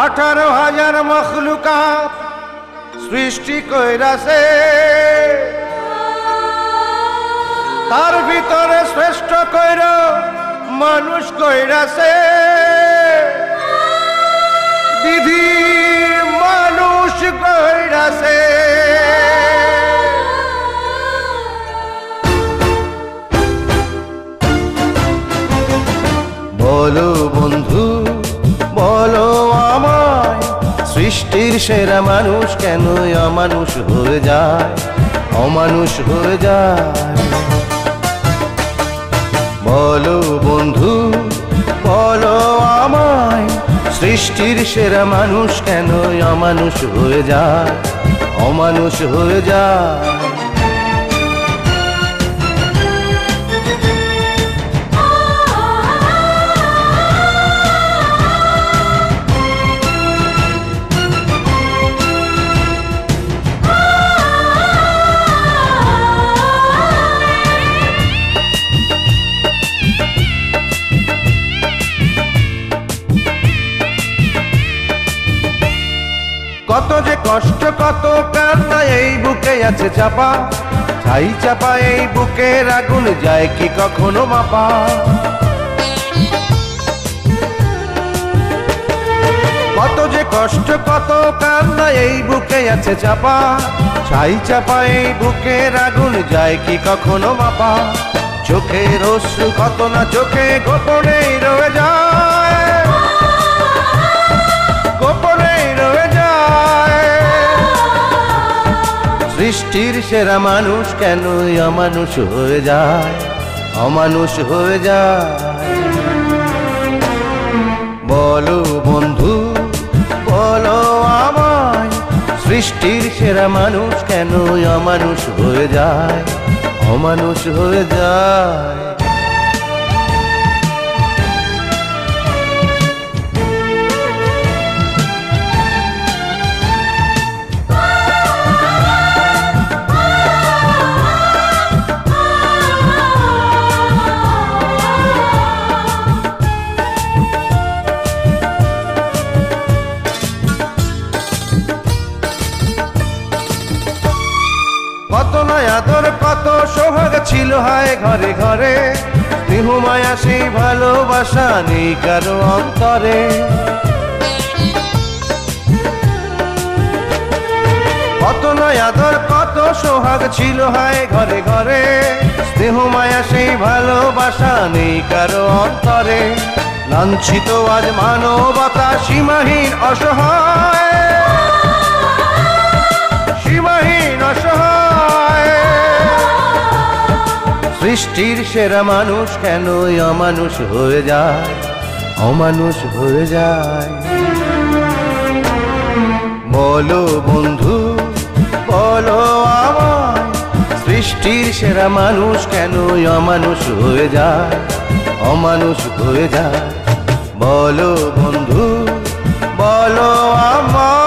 18,000 মখলুকাত সৃষ্টি কইরাছে, তার ভিতরে শ্রেষ্ঠ কইর মানুষ কইরাছে। বিধি মানুষ কইরাছে। বলো বন্ধু বলো আমায়, সৃষ্টির সেরা মানুষ কেন অমানুষ হয়ে যায়, অমানুষ হয়ে যায়। বলো বন্ধু বলো আমায়, সৃষ্টির সেরা মানুষ কেন অমানুষ হয়ে যায়, অমানুষ হয়ে যায়। কত যে কষ্ট কত কান্না এই বুকে আছে চাপা, ছাই চাপা এই বুকের আগুন যায় কি কখনো মাপা। কত যে কষ্ট কত কান্না এই বুকে আছে চাপা, ছাই চাপা এই বুকের আগুন যায় কি কখনো মাপা। চোখের অশ্রু কত না চোখে গোপনেই রয়ে যায়, গোপনেই রয়ে যায়। সৃষ্টির সেরা মানুষ কেন অমানুষ হয়ে যায়, অমানুষ হয়ে যায়। বলো বন্ধু বলো আমায়, সৃষ্টির সেরা মানুষ কেন অমানুষ হয়ে যায়, অমানুষ হয়ে যায়। কত নয় আদর কত সোহাগ ছিল হায় ঘরে ঘরে, স্নেহ মায়া সেই ভালোবাসা নেই কারো অন্তরে। কত নয় আদর কত সোহাগ ছিল হায় ঘরে ঘরে, স্নেহ মায়া সেই ভালোবাসা নেই কারো অন্তরে। লাঞ্ছিত আজ মানবতা সীমাহীন অসহায়, সীমাহীন অসহায়। সৃষ্টির সেরা মানুষ কেন অমানুষ হয়ে যায়, অমানুষ হয়ে যায়। বলো বন্ধু বলো আমায়, সৃষ্টির সেরা মানুষ কেন অমানুষ হয়ে যায়, অমানুষ হয়ে যায়। বলো বন্ধু বলো আমায়।